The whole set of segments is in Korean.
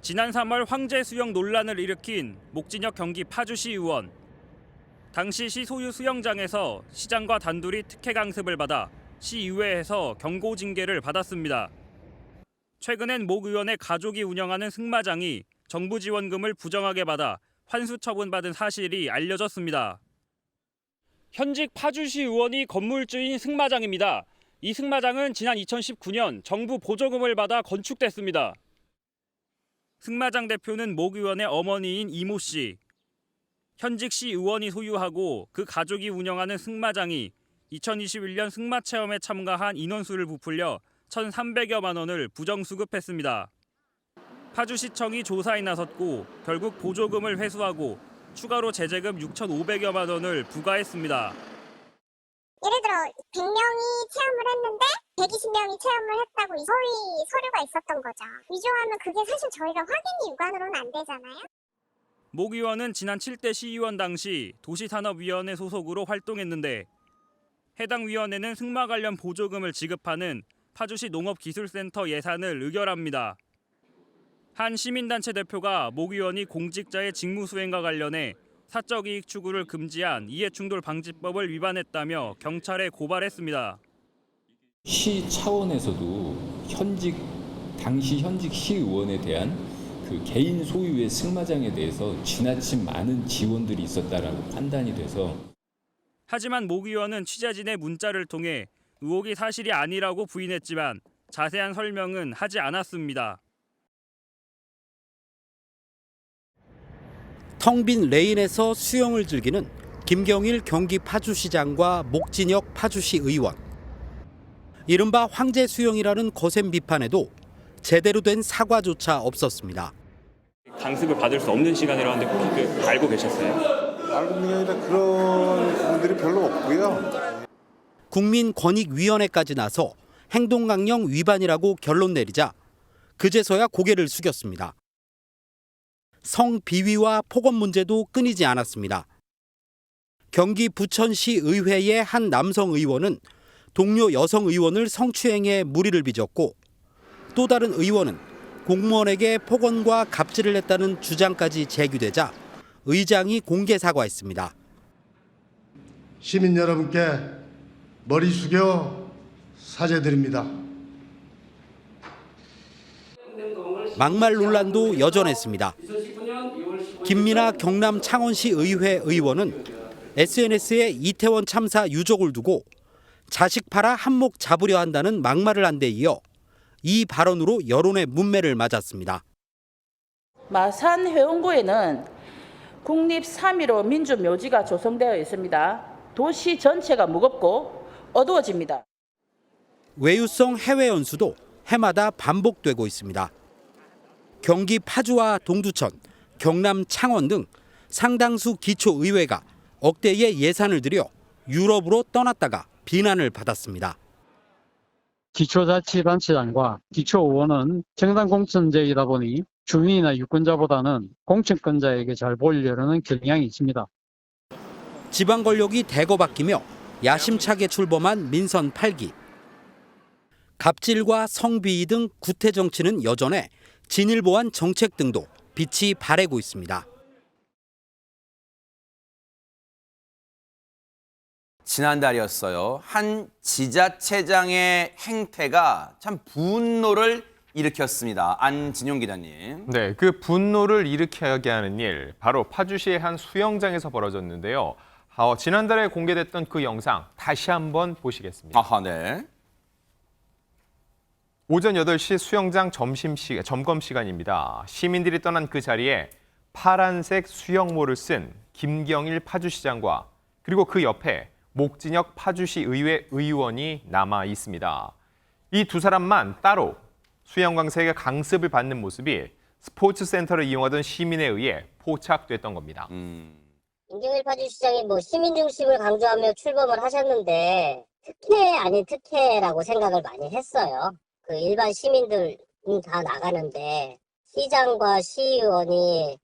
지난 3월 황제 수영 논란을 일으킨 목진혁 경기 파주시 의원. 당시 시 소유 수영장에서 시장과 단둘이 특혜 강습을 받아 시의회에서 경고 징계를 받았습니다. 최근엔 목 의원의 가족이 운영하는 승마장이 정부 지원금을 부정하게 받아 환수 처분받은 사실이 알려졌습니다. 현직 파주시 의원이 건물주인 승마장입니다. 이 승마장은 지난 2019년 정부 보조금을 받아 건축됐습니다. 승마장 대표는 목 의원의 어머니인 이모 씨. 현직 시 의원이 소유하고 그 가족이 운영하는 승마장이 2021년 승마 체험에 참가한 인원수를 부풀려 1,300여만 원을 부정수급했습니다. 파주시청이 조사에 나섰고 결국 보조금을 회수하고 추가로 제재금 6,500여만 원을 부과했습니다. 예를 들어 100명이 체험을 했는데 120명이 체험을 했다고 서의 서류가 있었던 거죠. 위조하면 그게 사실 저희가 확인이 유관으로는 안 되잖아요. 목 의원은 지난 7대 시의원 당시 도시산업위원회 소속으로 활동했는데 해당 위원회는 승마 관련 보조금을 지급하는 파주시 농업기술센터 예산을 의결합니다. 한 시민단체 대표가 목 의원이 공직자의 직무수행과 관련해 사적 이익 추구를 금지한 이해충돌방지법을 위반했다며 경찰에 고발했습니다. 시 차원에서도 당시 현직 시의원에 대한 그 개인 소유의 승마장에 대해서 지나친 많은 지원들이 있었다라고 판단이 돼서 하지만 목 의원은 취재진의 문자를 통해 의혹이 사실이 아니라고 부인했지만 자세한 설명은 하지 않았습니다. 텅 빈 레인에서 수영을 즐기는 김경일 경기 파주시장과 목진혁 파주시 의원. 이른바 황제 수영이라는 거센 비판에도 제대로 된 사과조차 없었습니다. 강습을 받을 수 없는 시간이라는데 혹시 알고 계셨어요? 알고 있는 게 아니라 그런 부분들이 별로 없고요. 국민권익위원회까지 나서 행동강령 위반이라고 결론 내리자 그제서야 고개를 숙였습니다. 성비위와 폭언 문제도 끊이지 않았습니다. 경기 부천시 의회의 한 남성 의원은 동료 여성 의원을 성추행해 물의를 빚었고 또 다른 의원은 공무원에게 폭언과 갑질을 했다는 주장까지 제기되자 의장이 공개 사과했습니다. 시민 여러분께 머리 숙여 사죄드립니다. 막말 논란도 여전했습니다. 김민아 경남 창원시 의회 의원은 SNS에 이태원 참사 유족을 두고 자식 팔아 한몫 잡으려 한다는 막말을 한 데 이어 이 발언으로 여론의 문매를 맞았습니다. 마산 회원구에는 국립 3.15 민주묘지가 조성되어 있습니다. 도시 전체가 무겁고 어두워집니다. 외유성 해외 연수도 해마다 반복되고 있습니다. 경기 파주와 동두천, 경남 창원 등 상당수 기초의회가 억대의 예산을 들여 유럽으로 떠났다가 비난을 받았습니다. 기초자치단체장과 기초의원은 정당공천제이다 보니 주민이나 유권자보다는 공천권자에게 잘 보이려는 경향이 있습니다. 지방 권력이 대거 바뀌며 야심차게 출범한 민선 8기. 갑질과 성비위 등 구태 정치는 여전해 진일보한 정책 등도 빛이 바래고 있습니다. 지난달이었어요. 한 지자체장의 행태가 참 분노를 일으켰습니다. 안진용 기자님. 네, 그 분노를 일으키게 하는 일, 바로 파주시의 한 수영장에서 벌어졌는데요. 지난달에 공개됐던 그 영상 다시 한번 보시겠습니다. 아하, 네. 오전 8시 수영장 점검 시간입니다. 시민들이 떠난 그 자리에 파란색 수영모를 쓴 김경일 파주시장과 그리고 그 옆에 목진혁 파주시 의회 의원이 남아 있습니다. 이 두 사람만 따로 수영강사에게 강습을 받는 모습이 스포츠센터를 이용하던 시민에 의해 포착됐던 겁니다. 김경일 파주시장이 시민 중심을 강조하며 출범을 하셨는데 특혜 아닌 특혜라고 생각을 많이 했어요. 그 일반 시민들은 다 나가는데 시장과 시의원이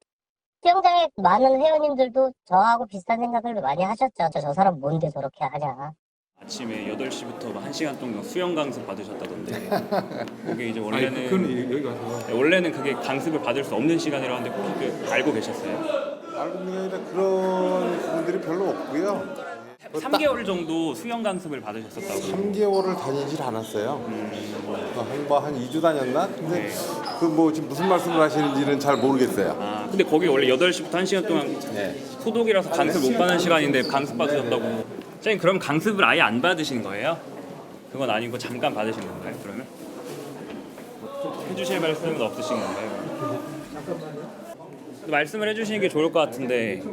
수영장에 많은 회원님들도 저하고 비슷한 생각을 많이 하셨죠. 저 사람 뭔데 저렇게 하냐. 아침에 8시부터 1시간 정도 수영 강습 받으셨다던데 그게 이제 원래는 그게 강습을 받을 수 없는 시간이라고 하는데 혹시 알고 계셨어요? 알고 있는 게 아니라 그런 분들이 별로 없고요. 3개월 정도 수영 강습을 받으셨었다고. 3개월을 다니질 않았어요. 한 2주 다녔나? 근데 그 뭐 지금 무슨 말씀을 하시는지는 잘 모르겠어요. 아, 근데 거기 원래 8시부터 1시간 동안 소독이라서 강습 못 받는 시간인데 강습 받으셨다고. 선생님 그럼 강습을 아예 안 받으신 거예요? 그건 아니고 잠깐 받으신 건가요? 그러면? 해주실 말씀은 없으신 건가요? 말씀을 해주시는 게 좋을 것 같은데.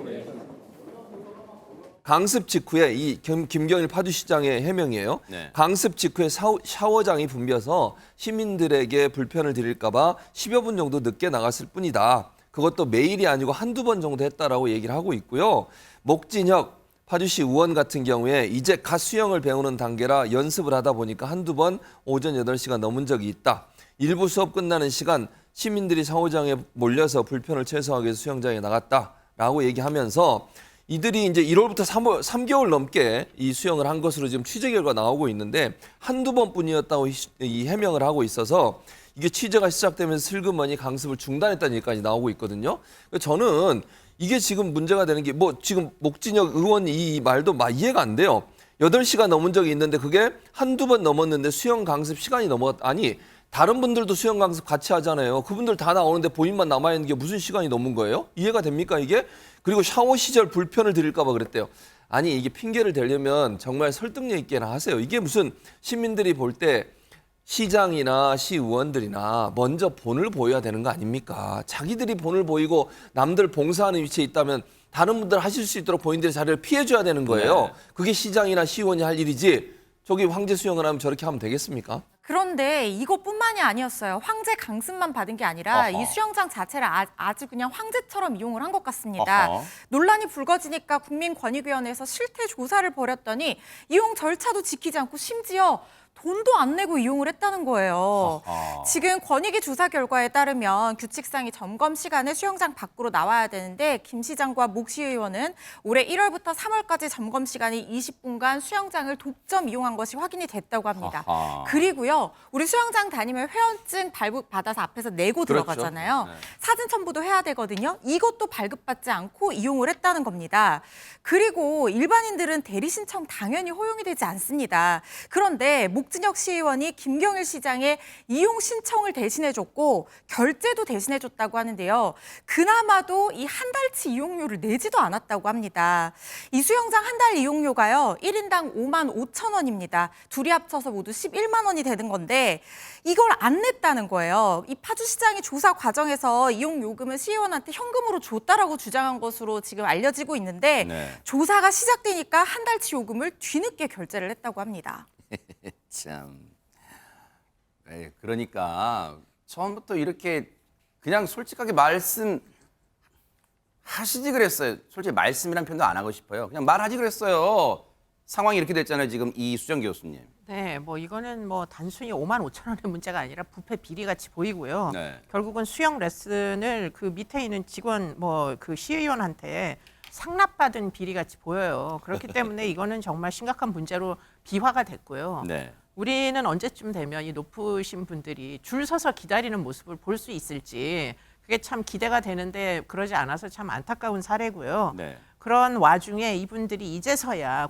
강습 직후에 이 김경일 파주시장의 해명이에요. 네. 강습 직후에 샤워장이 붐벼서 시민들에게 불편을 드릴까 봐 10여 분 정도 늦게 나갔을 뿐이다. 그것도 매일이 아니고 한두 번 정도 했다라고 얘기를 하고 있고요. 목진혁 파주시 의원 같은 경우에 이제 갓 수영을 배우는 단계라 연습을 하다 보니까 한두 번 오전 8시가 넘은 적이 있다. 일부 수업 끝나는 시간 시민들이 샤워장에 몰려서 불편을 최소화하기 위해서 수영장에 나갔다라고 얘기하면서 이들이 이제 1월부터 3개월 넘게 이 수영을 한 것으로 지금 취재 결과 나오고 있는데 한두 번뿐이었다고 이 해명을 하고 있어서 이게 취재가 시작되면서 슬그머니 강습을 중단했다는 얘기까지 나오고 있거든요. 저는 이게 지금 문제가 되는 게 뭐 지금 목진혁 의원 이 말도 이해가 안 돼요. 8시가 넘은 적이 있는데 그게 한두 번 넘었는데 수영 강습 시간이 아니 다른 분들도 수영 강습 같이 하잖아요. 그분들 다 나오는데 본인만 남아있는 게 무슨 시간이 넘은 거예요? 이해가 됩니까 이게? 그리고 샤워 시절 불편을 드릴까 봐 그랬대요. 아니 이게 핑계를 대려면 정말 설득력 있게나 하세요. 이게 무슨 시민들이 볼 때 시장이나 시의원들이나 먼저 본을 보여야 되는 거 아닙니까? 자기들이 본을 보이고 남들 봉사하는 위치에 있다면 다른 분들 하실 수 있도록 본인들의 자리를 피해줘야 되는 거예요. 네. 그게 시장이나 시의원이 할 일이지 저기 황제 수영을 하면 저렇게 하면 되겠습니까? 그런데 이것뿐만이 아니었어요. 황제 강습만 받은 게 아니라 이 수영장 자체를 아주 그냥 황제처럼 이용을 한 것 같습니다. 논란이 불거지니까 국민권익위원회에서 실태 조사를 벌였더니 이용 절차도 지키지 않고 심지어 돈도 안 내고 이용을 했다는 거예요. 지금 권익위 조사 결과에 따르면 규칙상의 점검 시간에 수영장 밖으로 나와야 되는데 김 시장과 목 시의원은 올해 1월부터 3월까지 점검 시간이 20분간 수영장을 독점 이용한 것이 확인이 됐다고 합니다. 그리고요. 우리 수영장 다니면 회원증 발급받아서 앞에서 내고 들어가잖아요. 네. 사진 첨부도 해야 되거든요. 이것도 발급받지 않고 이용을 했다는 겁니다. 그리고 일반인들은 대리 신청 당연히 허용이 되지 않습니다. 그런데 목진혁 시의원이 김경일 시장의 이용 신청을 대신해줬고 결제도 대신해줬다고 하는데요. 그나마도 이 한 달치 이용료를 내지도 않았다고 합니다. 이 수영장 한 달 이용료가요. 1인당 55,000원입니다. 둘이 합쳐서 모두 11만 원이 되는 건데 이걸 안 냈다는 거예요. 이 파주시장이 조사 과정에서 이용 요금을 시의원한테 현금으로 줬다라고 주장한 것으로 지금 알려지고 있는데 조사가 시작되니까 한 달치 요금을 뒤늦게 결제를 했다고 합니다. 참. 그러니까 처음부터 이렇게 그냥 솔직하게 말씀하시지 그랬어요. 솔직히 말씀이란 표현도 안 하고 싶어요. 그냥 말하지 그랬어요. 상황이 이렇게 됐잖아요. 지금 이수정 교수님. 네, 뭐 이거는 뭐 단순히 55,000원의 문제가 아니라 부패 비리같이 보이고요. 네. 결국은 수영 레슨을 그 밑에 있는 직원 뭐 그 시의원한테 상납받은 비리같이 보여요. 그렇기 때문에 이거는 정말 심각한 문제로 비화가 됐고요. 네. 우리는 언제쯤 되면 이 높으신 분들이 줄 서서 기다리는 모습을 볼 수 있을지 그게 참 기대가 되는데 그러지 않아서 참 안타까운 사례고요. 네. 그런 와중에 이분들이 이제서야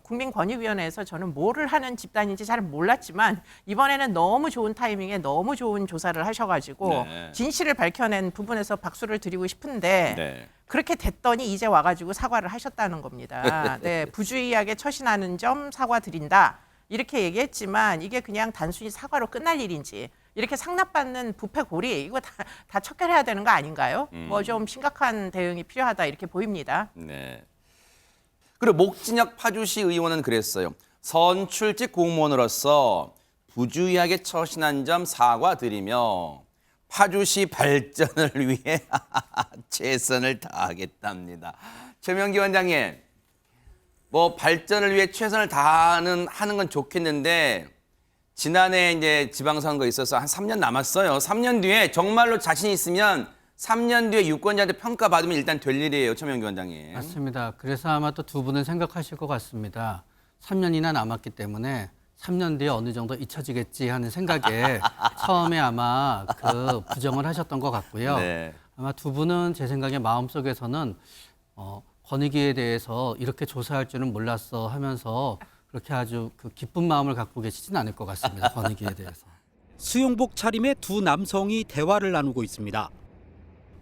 국민권익위원회에서 저는 뭐를 하는 집단인지 잘 몰랐지만 이번에는 너무 좋은 타이밍에 너무 좋은 조사를 하셔가지고 진실을 밝혀낸 부분에서 박수를 드리고 싶은데 그렇게 됐더니 이제 와가지고 사과를 하셨다는 겁니다. 네, 부주의하게 처신하는 점 사과드린다. 이렇게 얘기했지만 이게 그냥 단순히 사과로 끝날 일인지 이렇게 상납받는 부패 고리 이거 다 척결해야 되는 거 아닌가요? 뭐 좀 심각한 대응이 필요하다 이렇게 보입니다. 네. 그리고 목진혁 파주시 의원은 그랬어요. 선출직 공무원으로서 부주의하게 처신한 점 사과드리며 파주시 발전을 위해 최선을 다하겠답니다. 최명기 원장님, 뭐 발전을 위해 최선을 다하는 건 좋겠는데 지난해 이제 지방선거 있어서 한 3년 남았어요. 3년 뒤에 정말로 자신 있으면 3년 뒤에 유권자한테 평가받으면 일단 될 일이에요. 최명기 원장님. 맞습니다. 그래서 아마 또 두 분은 생각하실 것 같습니다. 3년이나 남았기 때문에 3년 뒤에 어느 정도 잊혀지겠지 하는 생각에 처음에 아마 그 부정을 하셨던 것 같고요. 네. 아마 두 분은 제 생각에 마음속에서는 권익위에 대해서 이렇게 조사할 줄은 몰랐어 하면서 그렇게 아주 그 기쁜 마음을 갖고 계시진 않을 것 같습니다. 권익위에 대해서. 수영복 차림의 두 남성이 대화를 나누고 있습니다.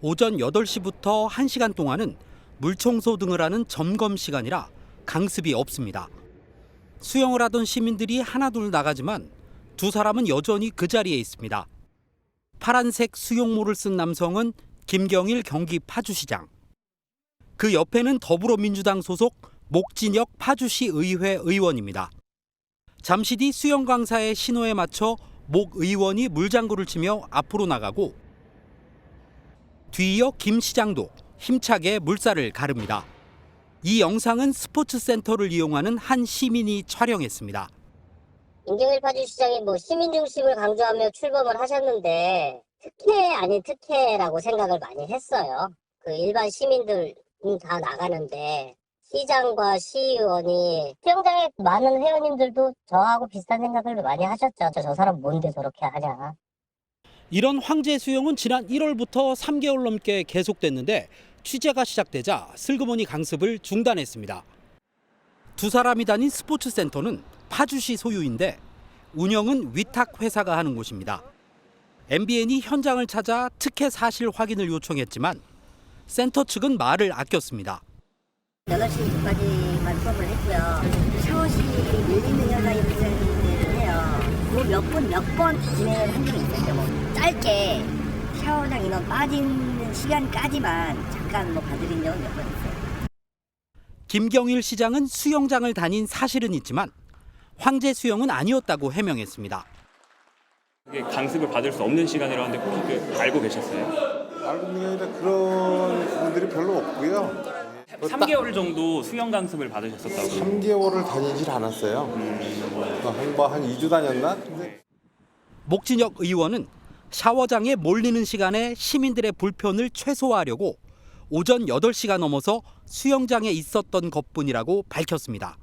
오전 8시부터 1시간 동안은 물청소 등을 하는 점검 시간이라 강습이 없습니다. 수영을 하던 시민들이 하나둘 나가지만 두 사람은 여전히 그 자리에 있습니다. 파란색 수영모를 쓴 남성은 김경일 경기 파주시장. 그 옆에는 더불어민주당 소속 목진혁 파주시 의회 의원입니다. 잠시 뒤 수영 강사의 신호에 맞춰 목 의원이 물장구를 치며 앞으로 나가고 뒤이어 김 시장도 힘차게 물살을 가릅니다. 이 영상은 스포츠센터를 이용하는 한 시민이 촬영했습니다. 임경일 파주시장이 뭐 시민 중심을 강조하며 출범을 하셨는데 특혜 아닌 특혜라고 생각을 많이 했어요. 그 일반 시민들 다 나가는데 시장과 시의원이 수영장에 많은 회원님들도 저하고 비슷한 생각을 많이 하셨죠. 저 사람 뭔데 저렇게 하냐. 이런 황제 수영은 지난 1월부터 3개월 넘게 계속됐는데 취재가 시작되자 슬그머니 강습을 중단했습니다. 두 사람이 다닌 스포츠센터는 파주시 소유인데 운영은 위탁 회사가 하는 곳입니다. MBN이 현장을 찾아 특혜 사실 확인을 요청했지만 센터 측은 말을 아꼈습니다. 8시까지만 수업을 했고요. 샤워실이 밀리는 현상이 발생을 해요. 몇 번 진행을 한 적이 있었죠. 뭐 짧게 샤워장 인원 빠지는 시간까지만 잠깐 봐드린 적은 몇 번 있어요. 김경일 시장은 수영장을 다닌 사실은 있지만 황제 수영은 아니었다고 해명했습니다. 강습을 받을 수 없는 시간이라는데 혹시 알고 계셨어요? 알고 있는 게 아니라 그런 부분들이 별로 없고요. 3개월 정도 수영 강습을 받으셨었다고. 3개월을 다니질 않았어요. 한 2주 다녔나? 목진혁 의원은 샤워장에 몰리는 시간에 시민들의 불편을 최소화하려고 오전 8시가 넘어서 수영장에 있었던 것뿐이라고 밝혔습니다.